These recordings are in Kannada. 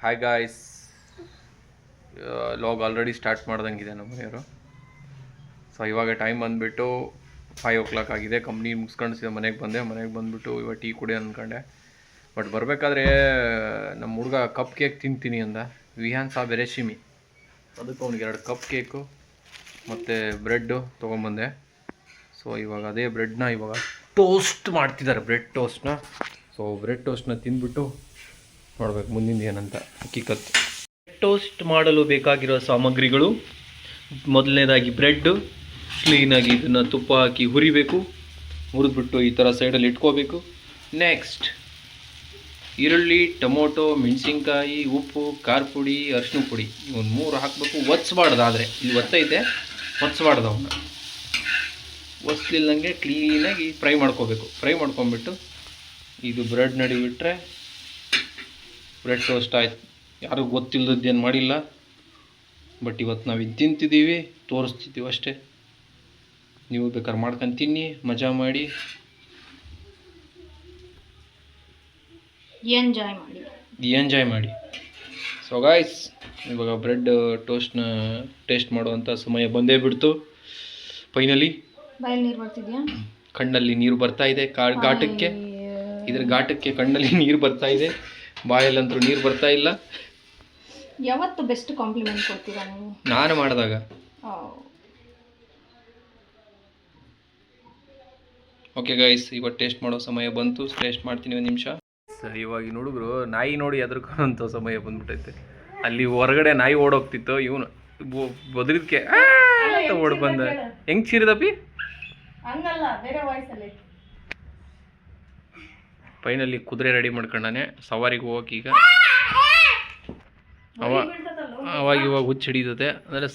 Hi guys, log already start ಮಾಡ್ದಂಗಿದೆ ನಮ್ಮ ಮನೆಯವರು. ಸೊ ಇವಾಗ ಟೈಮ್ ಬಂದುಬಿಟ್ಟು 5 o'clock ಆಗಿದೆ. ಕಂಪ್ನಿ ಮುಗಿಸ್ಕೊಂಡು ಮನೆಗೆ ಬಂದುಬಿಟ್ಟು ಇವಾಗ ಟೀ ಕುಡಿ ಅಂದ್ಕೊಂಡೆ. ಬಟ್ ಬರಬೇಕಾದ್ರೆ ನಮ್ಮ ಹುಡುಗ ಕಪ್ ಕೇಕ್ ತಿಂತೀನಿ ಅಂದ. ವಿಹಾನ್ ಸಾಬ್ ರೆಸಿಮಿ, ಅದಕ್ಕೆ ಅವ್ನಿಗೆ 2 ಕಪ್ ಕೇಕು ಮತ್ತು ಬ್ರೆಡ್ಡು ತೊಗೊಂಬಂದೆ. ಸೊ ಇವಾಗ ಅದೇ ಬ್ರೆಡ್ನ ಇವಾಗ ಟೋಸ್ಟ್ ಮಾಡ್ತಿದ್ದಾರೆ, ಬ್ರೆಡ್ ಟೋಸ್ಟ್ನ. ಸೊ ಬ್ರೆಡ್ ಟೋಸ್ಟ್ನ ತಿಂದ್ಬಿಟ್ಟು ನೋಡ್ಬೇಕು ಮುಂದಿನ ಏನಂತ ಹಕ್ಕಿಕತ್ತು. ಟೋಸ್ಟ್ ಮಾಡಲು ಬೇಕಾಗಿರೋ ಸಾಮಗ್ರಿಗಳು: ಮೊದಲನೇದಾಗಿ ಬ್ರೆಡ್ಡು ಕ್ಲೀನಾಗಿ ಇದನ್ನು ತುಪ್ಪ ಹಾಕಿ ಹುರಿಬೇಕು, ಹುರಿದ್ಬಿಟ್ಟು ಈ ಥರ ಸೈಡಲ್ಲಿ ಇಟ್ಕೋಬೇಕು. ನೆಕ್ಸ್ಟ್ ಈರುಳ್ಳಿ, ಟೊಮೊಟೊ, ಮೆಣಸಿನ್ಕಾಯಿ, ಉಪ್ಪು, ಖಾರ ಪುಡಿ, ಅರಿಶಿನ ಪುಡಿ ಇವನು 3 ಹಾಕಬೇಕು. ಒತ್ಸ್ಬಾರ್ದು, ಆದರೆ ಇಲ್ಲಿ ಒತ್ತೈತೆ, ಒತ್ಸ್ಬಾರ್ದು. ಅವನ್ನ ಒತ್ಸ್ಲಿಲ್ಲಂಗೆ ಕ್ಲೀನಾಗಿ ಫ್ರೈ ಮಾಡ್ಕೋಬೇಕು. ಫ್ರೈ ಮಾಡ್ಕೊಂಬಿಟ್ಟು ಇದು ಬ್ರೆಡ್ ನಡಿಬಿಟ್ರೆ ಬ್ರೆಡ್ ಟೋಸ್ಟ್ ಆಯ್ತು. ಯಾರಿಗೂ ಗೊತ್ತಿಲ್ಲದೇನು ಮಾಡಿಲ್ಲ, ಬಟ್ ಇವತ್ತು ನಾವು ಇದು ತಿಂತಿದ್ದೀವಿ, ತೋರಿಸ್ತಿದ್ದೀವಿ ಅಷ್ಟೇ. ನೀವು ಬೇಕಾದ್ರೆ ಮಾಡ್ಕೊಂಡು ತಿನ್ನಿ, ಮಜಾ ಮಾಡಿ, ಎಂಜಾಯ್ ಮಾಡಿ. ಸೊ ಗಾಯ್ಸ್, ಇವಾಗ ಬ್ರೆಡ್ ಟೋಸ್ಟ್ನ ಟೇಸ್ಟ್ ಮಾಡುವಂಥ ಸಮಯ ಬಂದೇ ಬಿಡ್ತು. ಫೈನಲಿ ಕಣ್ಣಲ್ಲಿ ನೀರು ಬರ್ತಾ ಇದೆ. ಘಾಟಕ್ಕೆ, ಇದ್ರ ಘಾಟಕ್ಕೆ ಕಣ್ಣಲ್ಲಿ ನೀರು ಬರ್ತಾ ಇದೆ, ಬಾಯಲ್ಲಂತೂ ನೀರು ಬರ್ತಾ ಇಲ್ಲ. ಯಾವತ್ತು ಬೆಸ್ಟ್ ಕಾಂಪ್ಲಿಮೆಂಟ್ ಕೊಡ್ತೀರಾ ನೀವು? ನಾನು ಮಾಡಿದಾಗ. ಓಕೆ ಗೈಸ್, ಇವಾಗ ಟೇಸ್ಟ್ ಮಾಡೋ ಸಮಯ ಬಂತು. ಟೇಸ್ಟ್ ಮಾಡ್ತೀನಿ, 1 ನಿಮಿಷ. ಸರಿ, ಇವಾಗಿನ ಹುಡುಗರು ನಾಯಿ ನೋಡಿ ಎದ್ರಕೊಂತ ಸಮಯ ಬಂದ್ಬಿಟ್ಟೈತೆ. ಅಲ್ಲಿ ಹೊರಗಡೆ ನಾಯಿ ಓಡೋಗ್ತಿತ್ತು, ಇವನು ಬದ್ರಿದ್ಕೆ ಓಡ್ ಬಂದ. ಹೆಂಗ್ ಚೀರಿದಪ್ಪಿ? ಫೈನಲಿ ಕುದುರೆ ರೆಡಿ ಮಾಡ್ಕೊಂಡಾನೆ ಸವಾರಿಗೆ ಹೋಗಕ್ಕೆ. ಈಗ ಇವಾಗ ಹುಚ್ಚ ಹಿಡಿತದೆ ಅಂದರೆ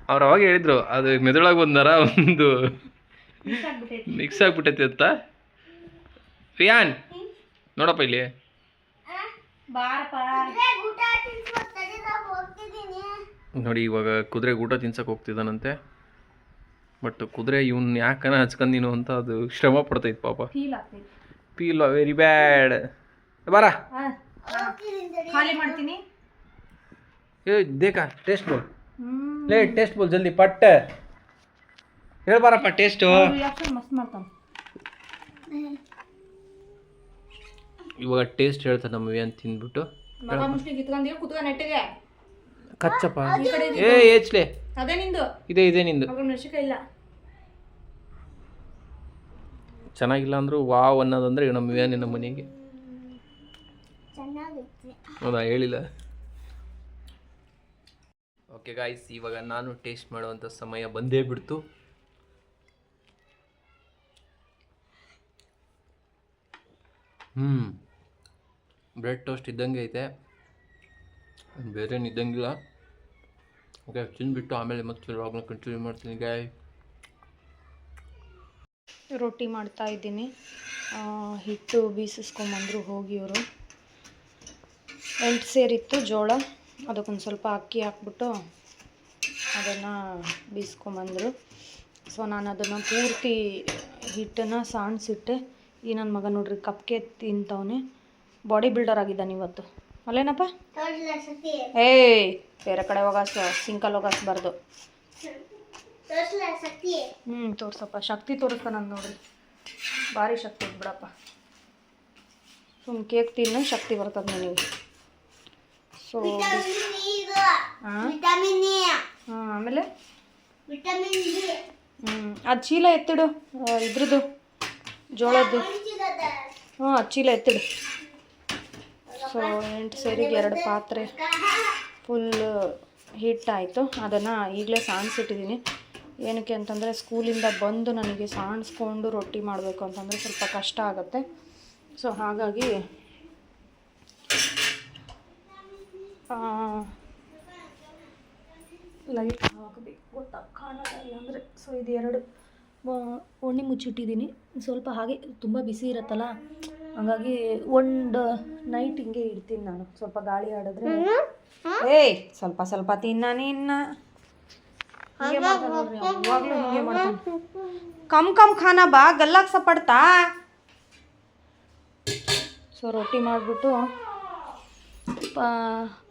ಅವ್ರು ಅವಾಗ ಹೇಳಿದ್ರು, ಅದು ಮೆದುಳಾಗ ಬಂದಾರ ಒಂದು ಮಿಕ್ಸ್ ಆಗ್ಬಿಟ್ಟೈತೆ ಅಂತ. ಫಿಯಾನ್ ನೋಡಪ್ಪ ಇಲ್ಲಿ, ನೋಡಿ ಇವಾಗ ಕುದುರೆ ಊಟ ತಿನ್ಸಕ್ಕೆ ಹೋಗ್ತಿದ್ದಾನಂತೆ. ಬಟ್ ಕುದುರೆ ಇವ್ನ ಯಾಕನ ಹಚ್ಕೊಂಡೀನು ಅಂತ ಅದು ಶ್ರಮ ಪಡ್ತೈತೆ ಪಾಪ. Feel very bad. ಬಾರ ಖಾಲಿ ಮಾಡ್ತೀನಿ. ಏ ದೇಖಾ ಟೇಸ್ಟ್ ಬೋಲ್, ಲೇ ಟೇಸ್ಟ್ ಬೋಲ್ ಜಲ್ದಿ ಪಟ್ಟ ಹೇಳ್ಬಾರಪ್ಪ ಟೇಸ್ಟು. ಇವಾಗ ಟೇಸ್ಟ್ ಹೇಳ್ತಾರೆ ನಮ್ಮ ಏನು ತಿಂದ್ಬಿಟ್ಟು. ಕಚ್ಚಪ್ಪ, ಏ ಏಚ್ಲೆ, ಇದೆ ನಿಂದು. ಚೆನ್ನಾಗಿಲ್ಲ ಅಂದ್ರು ವಾವ್ ಅನ್ನೋದಂದ್ರೆ ನಮ್ಮ ಏನಿನ ಮನೆಗೆ. ಹೌದಾ, ಹೇಳಿಲ್ಲ. ಓಕೆ ಗಾಯ್ಸ್, ಇವಾಗ ನಾನು ಟೇಸ್ಟ್ ಮಾಡುವಂಥ ಸಮಯ ಬಂದೇ ಬಿಡ್ತು. ಬ್ರೆಡ್ ಟೋಸ್ಟ್ ಇದ್ದಂಗೆ ಐತೆ, ಬೇರೇನು ಇದ್ದಂಗಿಲ್ಲ. ಓಕೆ, ತಿಂದ್ಬಿಟ್ಟು ಆಮೇಲೆ ಮತ್ತೆ ವ್ಲಾಗ್ನ ಕಂಟಿನ್ಯೂ ಮಾಡ್ತೀನಿ ಗಾಯ್. ರೊಟ್ಟಿ ಮಾಡ್ತಾ ಇದ್ದೀನಿ. ಹಿಟ್ಟು ಬೀಸಿಸ್ಕೊಂಬಂದರು ಹೋಗಿ ಇವರು. 8 ಸೇರಿತ್ತು ಜೋಳ, ಅದಕ್ಕೊಂದು ಸ್ವಲ್ಪ ಅಕ್ಕಿ ಹಾಕ್ಬಿಟ್ಟು ಅದನ್ನು ಬೀಸ್ಕೊಂಬಂದರು. ಸೊ ನಾನು ಅದನ್ನು ಪೂರ್ತಿ ಹಿಟ್ಟನ್ನು ಸಾಣಿಸಿಟ್ಟೆ. ಈ ನನ್ನ ಮಗ ನೋಡ್ರಿ ಕಪ್ಗೆ ತಿಂತವನೆ. ಬಾಡಿ ಬಿಲ್ಡರ್ ಆಗಿದ್ದಾನೆ ಇವತ್ತು, ಅಲ್ಲೇನಪ್ಪ? ಏಯ್, ಬೇರೆ ಕಡೆ ಹೋಗಾಸ, ಸಿಂಕಲ್ಲಿ ಹೋಗಾಸ್ಬಾರ್ದು. ತೋರ್ಸಪ್ಪ, ಶಕ್ತಿ ತೋರಿಸ್ತಾನ ನೋಡ್ರಿ, ಭಾರಿ ಶಕ್ತಿ ಬಿಡಪ್ಪ. ಸುಮ್ಮ ಕೇಕ್ ತಿನ್ನು, ಶಕ್ತಿ ಬರ್ತದೆ ನನಗೆ. ಸೊ ಆಮೇಲೆ ಅದು ಚೀಲ ಎತ್ತಿಡು, ಇದ್ರದ್ದು ಜೋಳದ್ದು. ಅದು ಚೀಲ ಎತ್ತಿಡು. ಸೊ 8 ಸೇರಿಗೆ 2 ಪಾತ್ರೆ ಫುಲ್ ಹಿಟ್ಟಾಯಿತು. ಅದನ್ನು ಈಗಲೇ ಸಾಣಿಸಿಟ್ಟಿದ್ದೀನಿ. ಏನಕ್ಕೆ ಅಂತಂದರೆ ಸ್ಕೂಲಿಂದ ಬಂದು ನನಗೆ ಸಾಣಿಸ್ಕೊಂಡು ರೊಟ್ಟಿ ಮಾಡಬೇಕು ಅಂತಂದರೆ ಸ್ವಲ್ಪ ಕಷ್ಟ ಆಗುತ್ತೆ. ಸೊ ಹಾಗಾಗಿ ಲೈಟ್ ಹಾಕಬೇಕು, ಗೊತ್ತಾ, ಕಾಣಲ್ಲ ಇಲ್ಲಾಂದರೆ. ಸೊ ಇದು 2 ಒಣ್ಣೆ ಮುಚ್ಚಿಟ್ಟಿದ್ದೀನಿ. ಸ್ವಲ್ಪ ಹಾಗೆ ತುಂಬ ಬಿಸಿ ಇರುತ್ತಲ್ಲ, ಹಾಗಾಗಿ ಒಂದು ನೈಟ್ ಹಿಂಗೆ ಇಡ್ತೀನಿ ನಾನು. ಸ್ವಲ್ಪ ಗಾಳಿ ಆಡಿದ್ರೆ ಏಯ್ ಸ್ವಲ್ಪ ತಿನ್ನ ನಿನ್ನ. ಹಿಂಗೆ ಮಾಡ್ತಾನೆ ನೋಡ್ರಿ, ಯಾವಾಗಲೂ ಹಿಂಗೆ ಮಾಡ್ತಾನೆ. ಕಮ್ ಖಾನ ಬಾ, ಗಲ್ಲಾಗ ಸಪಡ್ತಾ. ಸೊ ರೊಟ್ಟಿ ಮಾಡಿಬಿಟ್ಟು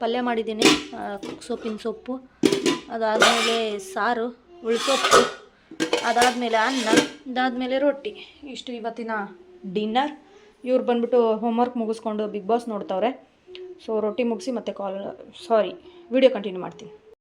ಪಲ್ಯ ಮಾಡಿದ್ದೀನಿ, ಸೊಪ್ಪಿನ ಸೊಪ್ಪು, ಅದಾದಮೇಲೆ ಸಾರು, ಉಳ್ಸೊಪ್ಪು, ಅದಾದಮೇಲೆ ಅನ್ನ, ಇದಾದಮೇಲೆ ರೊಟ್ಟಿ. ಇಷ್ಟು ಇವತ್ತಿನ ಡಿನ್ನರ್. ಇವ್ರು ಬಂದ್ಬಿಟ್ಟು ಹೋಮ್ವರ್ಕ್ ಮುಗಿಸ್ಕೊಂಡು ಬಿಗ್ ಬಾಸ್ ನೋಡ್ತವ್ರೆ. ಸೊ ರೊಟ್ಟಿ ಮುಗಿಸಿ ಮತ್ತೆ ವಿಡಿಯೋ ಕಂಟಿನ್ಯೂ ಮಾಡ್ತೀನಿ.